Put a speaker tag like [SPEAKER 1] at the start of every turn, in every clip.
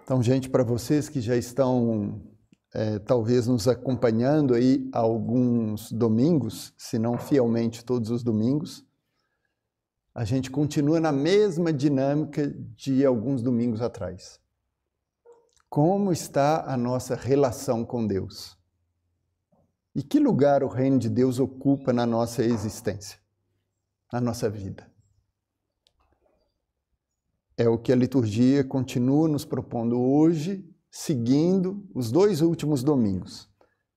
[SPEAKER 1] Então, gente, para vocês que já estão talvez nos acompanhando aí há alguns domingos, se não fielmente todos os domingos, a gente continua na mesma dinâmica de alguns domingos atrás. Como está a nossa relação com Deus? E que lugar o reino de Deus ocupa na nossa existência, na nossa vida? É o que a liturgia continua nos propondo hoje, seguindo os 2 últimos domingos.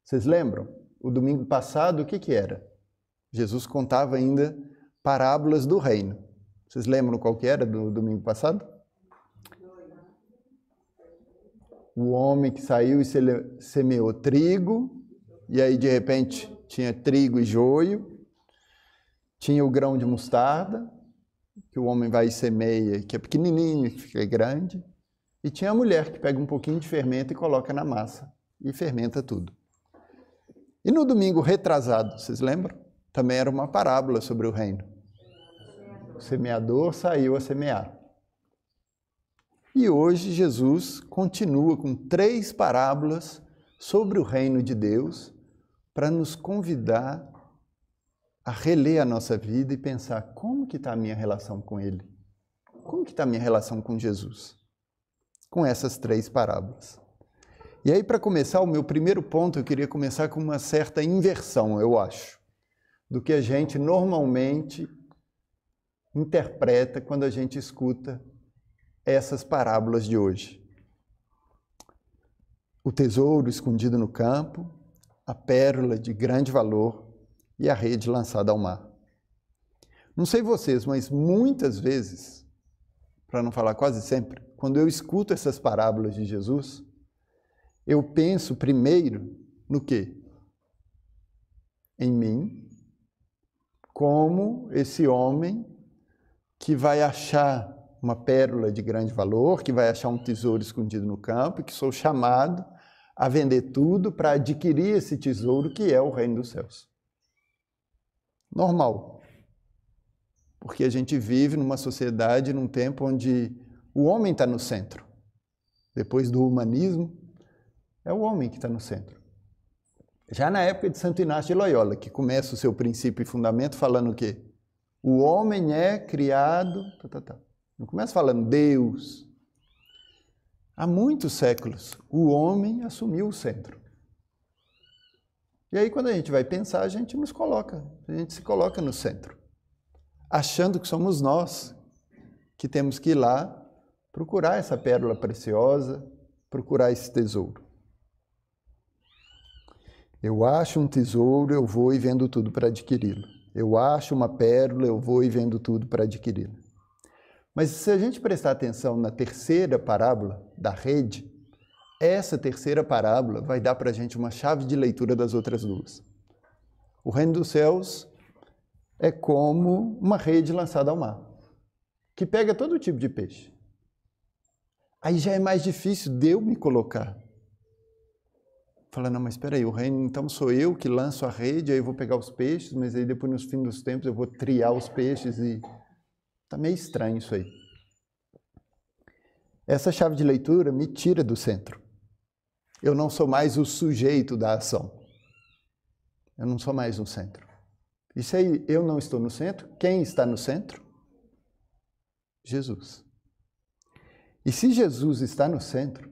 [SPEAKER 1] Vocês lembram? O domingo passado, o que era? Jesus contava ainda parábolas do reino. Vocês lembram qual que era do domingo passado? O homem que saiu e semeou trigo, e aí de repente tinha trigo e joio, tinha o grão de mostarda, que o homem vai e semeia, que é pequenininho e fica grande, e tinha a mulher que pega um pouquinho de fermento e coloca na massa, e fermenta tudo. E no domingo retrasado, vocês lembram? Também era uma parábola sobre o reino. O semeador saiu a semear. E hoje Jesus continua com 3 parábolas sobre o reino de Deus para nos convidar a reler a nossa vida e pensar como que está a minha relação com Ele? Como que está a minha relação com Jesus? Com essas 3 parábolas. E aí, para começar, o meu primeiro ponto, eu queria começar com uma certa inversão, eu acho, do que a gente normalmente interpreta quando a gente escuta essas parábolas de hoje. O tesouro escondido no campo, a pérola de grande valor e a rede lançada ao mar. Não sei vocês, mas muitas vezes, para não falar quase sempre, quando eu escuto essas parábolas de Jesus, eu penso primeiro no quê? Em mim, como esse homem que vai achar uma pérola de grande valor, que vai achar um tesouro escondido no campo, e que sou chamado a vender tudo para adquirir esse tesouro que é o reino dos céus. Normal. Porque a gente vive numa sociedade, num tempo onde o homem está no centro. Depois do humanismo, é o homem que está no centro. Já na época de Santo Inácio de Loyola, que começa o seu princípio e fundamento falando o quê? O homem é criado... Não começa falando Deus. Há muitos séculos, o homem assumiu o centro. E aí, quando a gente vai pensar, a gente se coloca no centro, achando que somos nós que temos que ir lá procurar essa pérola preciosa, procurar esse tesouro. Eu acho um tesouro, eu vou e vendo tudo para adquiri-lo. Eu acho uma pérola, eu vou e vendo tudo para adquiri-la. Mas se a gente prestar atenção na terceira parábola da rede, essa terceira parábola vai dar para a gente uma chave de leitura das outras 2. O reino dos céus é como uma rede lançada ao mar, que pega todo tipo de peixe. Aí já é mais difícil de eu me colocar. Falar, não, mas espera aí, o reino então sou eu que lanço a rede, aí eu vou pegar os peixes, mas aí depois nos fins dos tempos eu vou triar os peixes e... Está meio estranho isso aí. Essa chave de leitura me tira do centro. Eu não sou mais o sujeito da ação. Eu não sou mais no centro. E se aí eu não estou no centro, quem está no centro? Jesus. E se Jesus está no centro,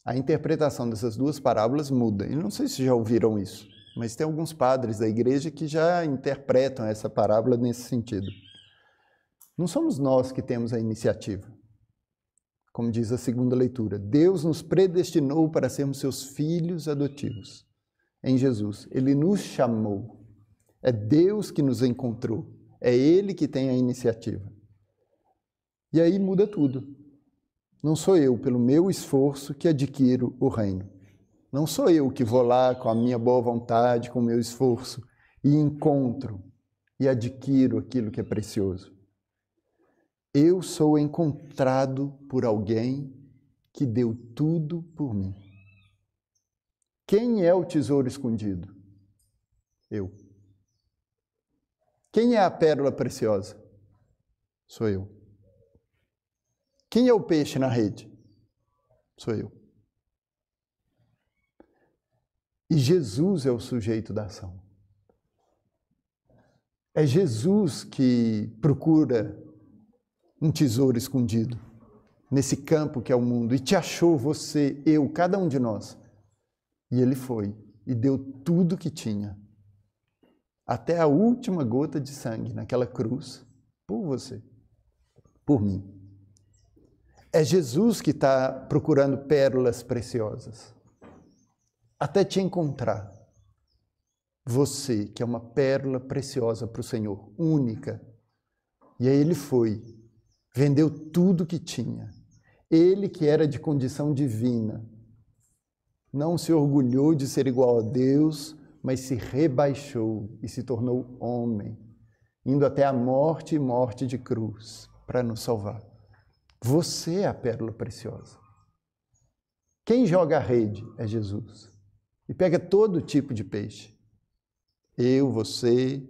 [SPEAKER 1] a interpretação dessas 2 parábolas muda. E não sei se já ouviram isso, mas tem alguns padres da igreja que já interpretam essa parábola nesse sentido. Não somos nós que temos a iniciativa. Como diz a segunda leitura, Deus nos predestinou para sermos seus filhos adotivos. Em Jesus, Ele nos chamou. É Deus que nos encontrou. É Ele que tem a iniciativa. E aí muda tudo. Não sou eu, pelo meu esforço, que adquiro o reino. Não sou eu que vou lá com a minha boa vontade, com o meu esforço, e encontro e adquiro aquilo que é precioso. Eu sou encontrado por alguém que deu tudo por mim. Quem é o tesouro escondido? Eu. Quem é a pérola preciosa? Sou eu. Quem é o peixe na rede? Sou eu. E Jesus é o sujeito da ação. É Jesus que procura um tesouro escondido nesse campo que é o mundo e te achou, você, eu, cada um de nós. E ele foi e deu tudo que tinha, até a última gota de sangue naquela cruz, por você, por mim. É Jesus que está procurando pérolas preciosas, até te encontrar. Você, que é uma pérola preciosa para o Senhor, única. E aí ele foi, vendeu tudo que tinha. Ele que era de condição divina, não se orgulhou de ser igual a Deus, mas se rebaixou e se tornou homem, indo até a morte e morte de cruz, para nos salvar. Você é a pérola preciosa. Quem joga a rede é Jesus. E pega todo tipo de peixe. Eu, você,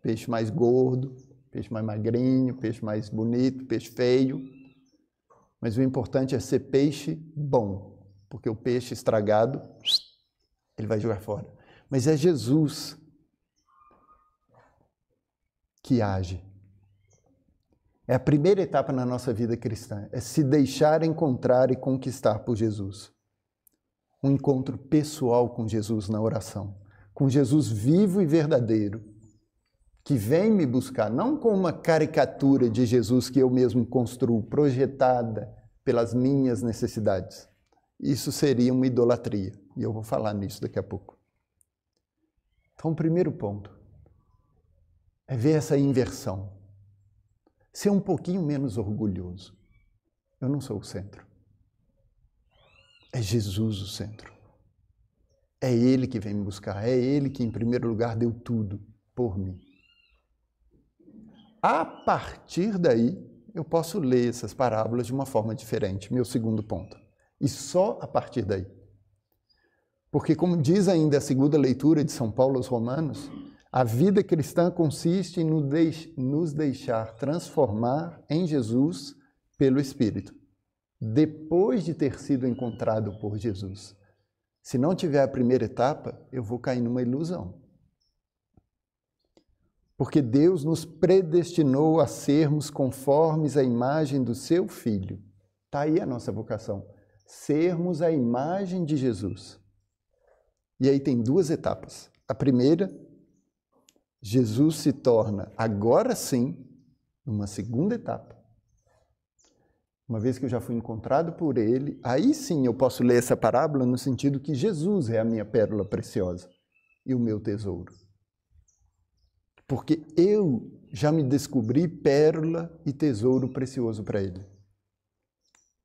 [SPEAKER 1] peixe mais gordo, peixe mais magrinho, peixe mais bonito, peixe feio. Mas o importante é ser peixe bom, porque o peixe estragado, ele vai jogar fora. Mas é Jesus que age. É a primeira etapa na nossa vida cristã, é se deixar encontrar e conquistar por Jesus. Um encontro pessoal com Jesus na oração, com Jesus vivo e verdadeiro, que vem me buscar, não com uma caricatura de Jesus que eu mesmo construo, projetada pelas minhas necessidades. Isso seria uma idolatria, e eu vou falar nisso daqui a pouco. Então, o primeiro ponto é ver essa inversão. Ser um pouquinho menos orgulhoso. Eu não sou o centro. É Jesus o centro. É Ele que vem me buscar. É Ele que, em primeiro lugar, deu tudo por mim. A partir daí, eu posso ler essas parábolas de uma forma diferente. Meu segundo ponto. E só a partir daí. Porque, como diz ainda a segunda leitura de São Paulo aos Romanos, a vida cristã consiste em nos deixar transformar em Jesus pelo Espírito, depois de ter sido encontrado por Jesus. Se não tiver a primeira etapa, eu vou cair numa ilusão. Porque Deus nos predestinou a sermos conformes à imagem do seu Filho. Está aí a nossa vocação, sermos a imagem de Jesus. E aí tem duas etapas. A primeira, Jesus se torna, agora sim, numa segunda etapa. Uma vez que eu já fui encontrado por Ele, aí sim eu posso ler essa parábola no sentido que Jesus é a minha pérola preciosa e o meu tesouro. Porque eu já me descobri pérola e tesouro precioso para Ele.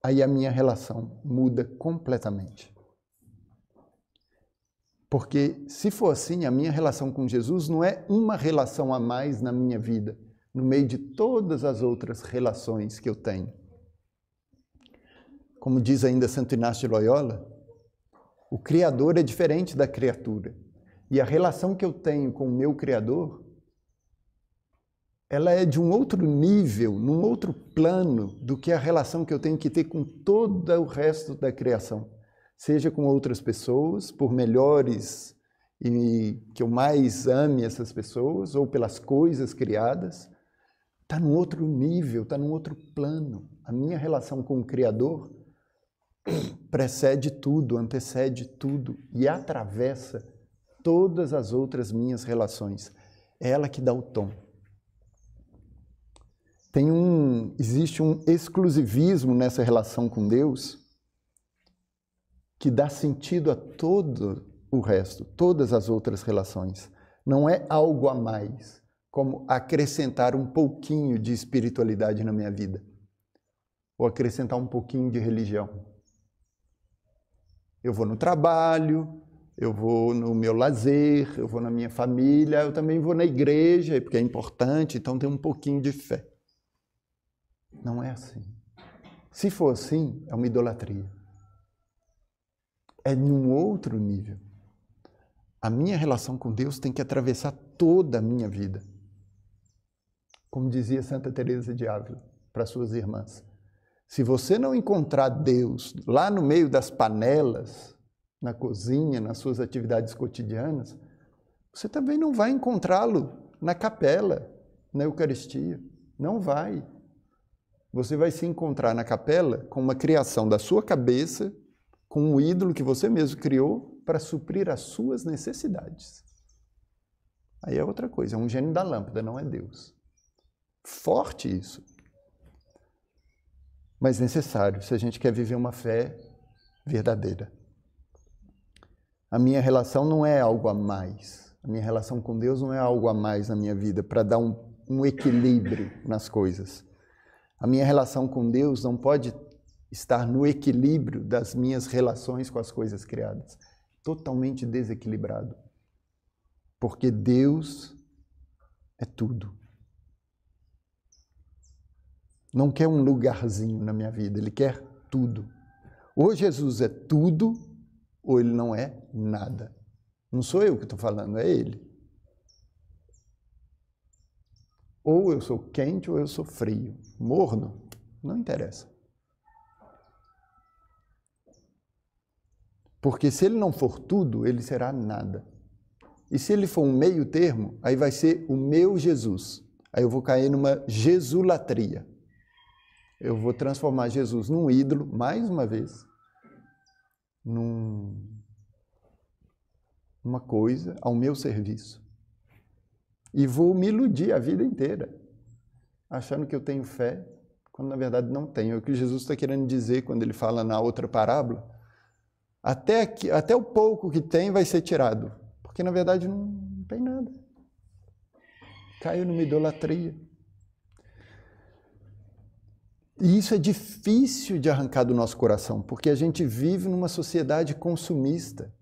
[SPEAKER 1] Aí a minha relação muda completamente. Porque se for assim, a minha relação com Jesus não é uma relação a mais na minha vida, no meio de todas as outras relações que eu tenho. Como diz ainda Santo Inácio de Loyola, o Criador é diferente da criatura. E a relação que eu tenho com o meu Criador, ela é de um outro nível, num outro plano do que a relação que eu tenho que ter com todo o resto da criação. Seja com outras pessoas, por melhores e que eu mais ame essas pessoas, ou pelas coisas criadas, está num outro nível, está num outro plano. A minha relação com o Criador precede tudo, antecede tudo e atravessa todas as outras minhas relações. É ela que dá o tom. Existe um exclusivismo nessa relação com Deus que dá sentido a todo o resto, todas as outras relações. Não é algo a mais, como acrescentar um pouquinho de espiritualidade na minha vida, ou acrescentar um pouquinho de religião. Eu vou no trabalho, eu vou no meu lazer, eu vou na minha família, eu também vou na igreja, porque é importante, então tem um pouquinho de fé. Não é assim. Se for assim, é uma idolatria. É num outro nível. A minha relação com Deus tem que atravessar toda a minha vida. Como dizia Santa Teresa de Ávila para suas irmãs, Se você não encontrar Deus lá no meio das panelas, na cozinha, nas suas atividades cotidianas, você também não vai encontrá-lo na capela, na Eucaristia. Não vai. Você vai se encontrar na capela com uma criação da sua cabeça, com um ídolo que você mesmo criou para suprir as suas necessidades. Aí é outra coisa, é um gênio da lâmpada, não é Deus. Forte isso. Mas necessário, se a gente quer viver uma fé verdadeira. A minha relação não é algo a mais. A minha relação com Deus não é algo a mais na minha vida para dar um equilíbrio nas coisas. A minha relação com Deus não pode estar no equilíbrio das minhas relações com as coisas criadas. Totalmente desequilibrado. Porque Deus é tudo. Não quer um lugarzinho na minha vida, Ele quer tudo. Ou Jesus é tudo, ou Ele não é nada. Não sou eu que estou falando, é Ele. Ou eu sou quente ou eu sou frio. Morno, não interessa. Porque se Ele não for tudo, Ele será nada. E se Ele for um meio termo, aí vai ser o meu Jesus. Aí eu vou cair numa jesulatria. Eu vou transformar Jesus num ídolo, mais uma vez, numa coisa ao meu serviço. E vou me iludir a vida inteira, achando que eu tenho fé, quando na verdade não tenho. É o que Jesus está querendo dizer quando ele fala na outra parábola. Até o pouco que tem vai ser tirado, porque na verdade não tem nada. Caiu numa idolatria. E isso é difícil de arrancar do nosso coração, porque a gente vive numa sociedade consumista,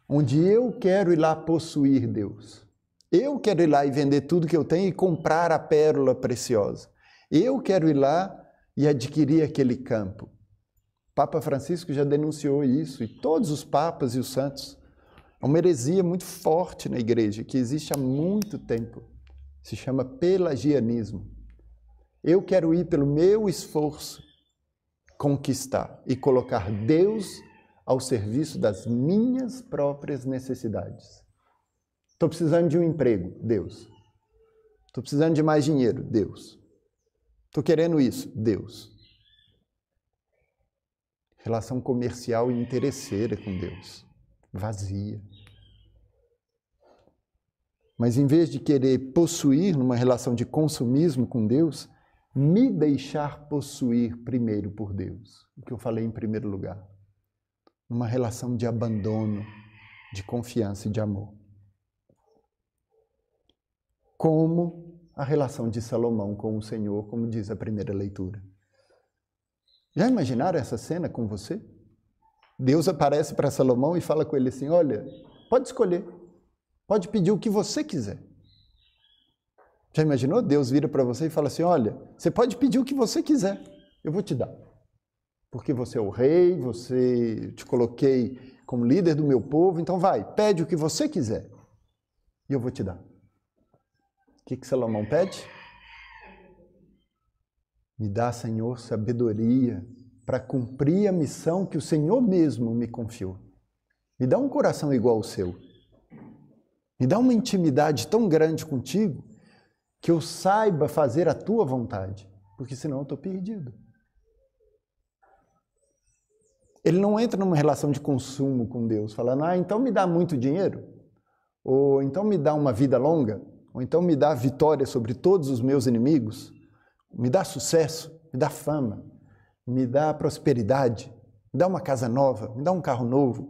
[SPEAKER 1] onde eu quero ir lá possuir Deus. Eu quero ir lá e vender tudo que eu tenho e comprar a pérola preciosa. Eu quero ir lá e adquirir aquele campo. O Papa Francisco já denunciou isso, e todos os papas e os santos. É uma heresia muito forte na igreja, que existe há muito tempo. Se chama pelagianismo. Eu quero ir pelo meu esforço, conquistar e colocar Deus ao serviço das minhas próprias necessidades. Estou precisando de um emprego, Deus. Estou precisando de mais dinheiro, Deus. Estou querendo isso, Deus. Relação comercial e interesseira com Deus, vazia. Mas em vez de querer possuir numa relação de consumismo com Deus, me deixar possuir primeiro por Deus, o que eu falei em primeiro lugar, numa relação de abandono, de confiança e de amor. Como a relação de Salomão com o Senhor, como diz a primeira leitura. Já imaginaram essa cena com você? Deus aparece para Salomão e fala com ele assim, olha, pode escolher, pode pedir o que você quiser. Já imaginou? Deus vira para você e fala assim, olha, você pode pedir o que você quiser, eu vou te dar. Porque você é o rei, eu te coloquei como líder do meu povo, então vai, pede o que você quiser e eu vou te dar. O que Salomão pede? Me dá, Senhor, sabedoria para cumprir a missão que o Senhor mesmo me confiou. Me dá um coração igual ao seu. Me dá uma intimidade tão grande contigo que eu saiba fazer a tua vontade, porque senão eu estou perdido. Ele não entra numa relação de consumo com Deus, falando, então me dá muito dinheiro, ou então me dá uma vida longa, ou então me dá vitória sobre todos os meus inimigos, me dá sucesso, me dá fama, me dá prosperidade, me dá uma casa nova, me dá um carro novo.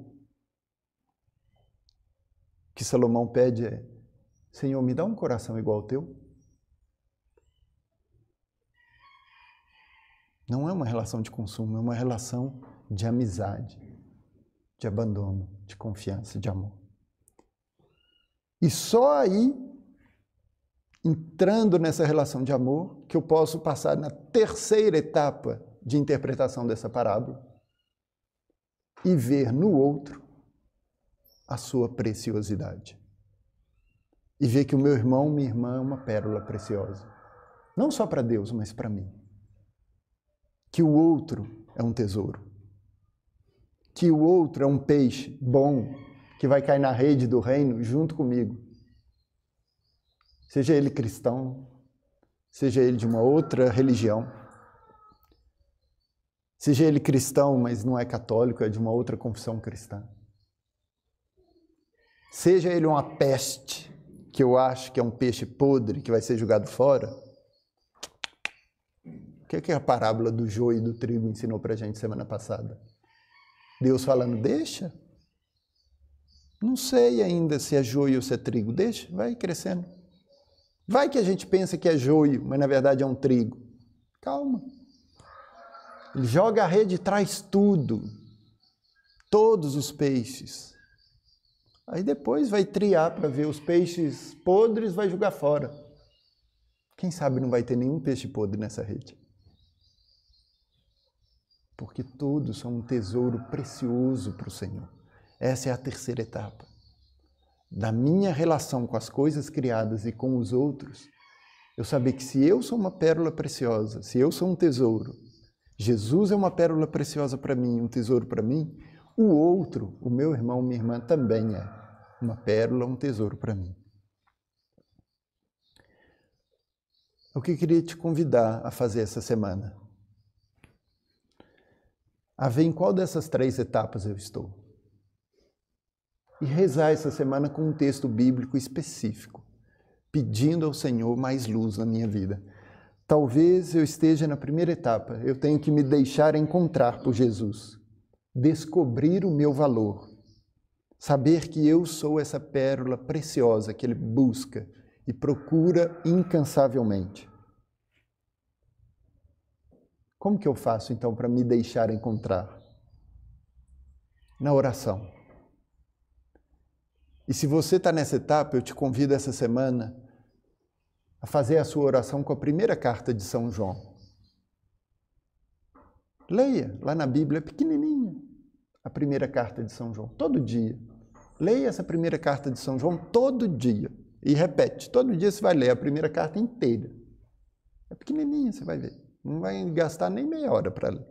[SPEAKER 1] O que Salomão pede é, Senhor, me dá um coração igual ao teu. Não é uma relação de consumo, é uma relação de amizade, de abandono, de confiança, de amor. E só aí, entrando nessa relação de amor, que eu posso passar na terceira etapa de interpretação dessa parábola e ver no outro a sua preciosidade. E ver que o meu irmão, minha irmã é uma pérola preciosa. Não só para Deus, mas para mim. que o outro é um tesouro, que o outro é um peixe bom que vai cair na rede do reino junto comigo. Seja ele cristão, seja ele de uma outra religião, seja ele cristão, mas não é católico, é de uma outra confissão cristã. Seja ele uma peste, que eu acho que é um peixe podre que vai ser jogado fora. O que a parábola do joio e do trigo ensinou para a gente semana passada? Deus falando, deixa. Não sei ainda se é joio ou se é trigo. Deixa, vai crescendo. Vai que a gente pensa que é joio, mas na verdade é um trigo. Calma. Ele joga a rede e traz tudo. Todos os peixes. Aí depois vai triar para ver os peixes podres, vai jogar fora. Quem sabe não vai ter nenhum peixe podre nessa rede. Porque todos são um tesouro precioso para o Senhor. Essa é a terceira etapa. Da minha relação com as coisas criadas e com os outros, eu saber que se eu sou uma pérola preciosa, se eu sou um tesouro, Jesus é uma pérola preciosa para mim, um tesouro para mim, o outro, o meu irmão, minha irmã, também é uma pérola, um tesouro para mim. O que eu queria te convidar a fazer essa semana? A ver em qual dessas três etapas eu estou. E rezar essa semana com um texto bíblico específico, pedindo ao Senhor mais luz na minha vida. Talvez eu esteja na primeira etapa, eu tenho que me deixar encontrar por Jesus, descobrir o meu valor, saber que eu sou essa pérola preciosa que Ele busca e procura incansavelmente. Como que eu faço então para me deixar encontrar? Na oração. E se você está nessa etapa, eu te convido essa semana a fazer a sua oração com a primeira carta de São João. Leia, lá na Bíblia, é pequenininha, a primeira carta de São João, todo dia. Leia essa primeira carta de São João todo dia. E repete, todo dia você vai ler a primeira carta inteira. É pequenininha, você vai ver. Não vai gastar nem meia hora para ler.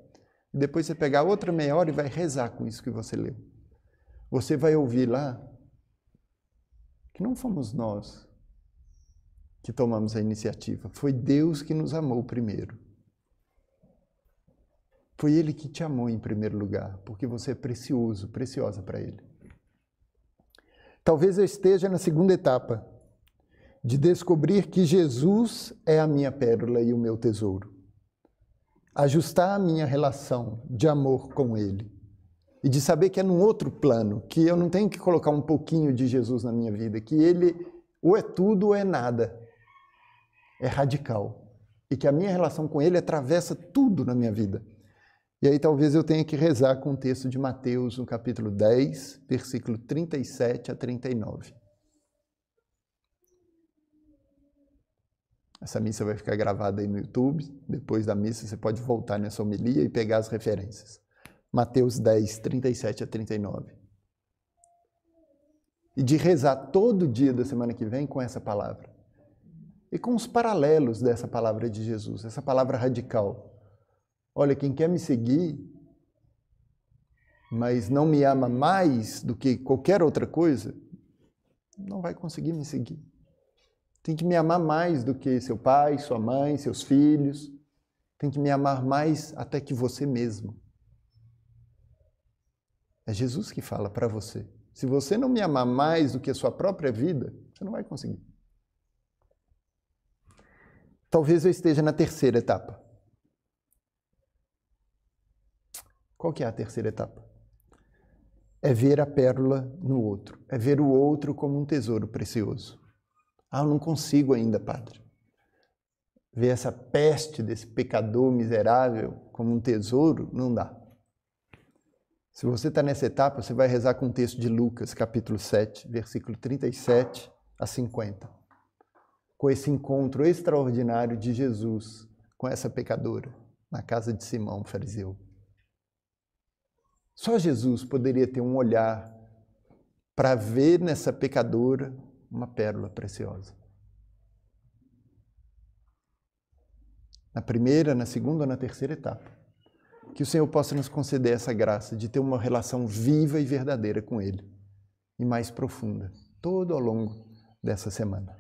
[SPEAKER 1] E depois você pegar outra meia hora e vai rezar com isso que você leu. Você vai ouvir lá que não fomos nós que tomamos a iniciativa. Foi Deus que nos amou primeiro. Foi Ele que te amou em primeiro lugar, porque você é precioso, preciosa para Ele. Talvez eu esteja na segunda etapa, de descobrir que Jesus é a minha pérola e o meu tesouro. Ajustar a minha relação de amor com Ele. E de saber que é num outro plano, que eu não tenho que colocar um pouquinho de Jesus na minha vida, que Ele ou é tudo ou é nada. É radical. E que a minha relação com Ele atravessa tudo na minha vida. E aí talvez eu tenha que rezar com o texto de Mateus, no capítulo 10, versículo 37 a 39. Essa missa vai ficar gravada aí no YouTube. Depois da missa você pode voltar nessa homilia e pegar as referências. Mateus 10, 37 a 39. E de rezar todo dia da semana que vem com essa palavra. E com os paralelos dessa palavra de Jesus, essa palavra radical. Olha, quem quer me seguir, mas não me ama mais do que qualquer outra coisa, não vai conseguir me seguir. Tem que me amar mais do que seu pai, sua mãe, seus filhos. Tem que me amar mais até que você mesmo. É Jesus que fala para você. Se você não me amar mais do que a sua própria vida, você não vai conseguir. Talvez eu esteja na terceira etapa. Qual que é a terceira etapa? É ver a pérola no outro. É ver o outro como um tesouro precioso. Eu não consigo ainda, padre. Ver essa peste desse pecador miserável como um tesouro, não dá. Se você está nessa etapa, você vai rezar com o texto de Lucas, capítulo 7, versículo 37 a 50. Com esse encontro extraordinário de Jesus com essa pecadora, na casa de Simão, fariseu. Só Jesus poderia ter um olhar para ver nessa pecadora uma pérola preciosa. Na primeira, na segunda ou na terceira etapa. Que o Senhor possa nos conceder essa graça de ter uma relação viva e verdadeira com Ele, e mais profunda, todo ao longo dessa semana.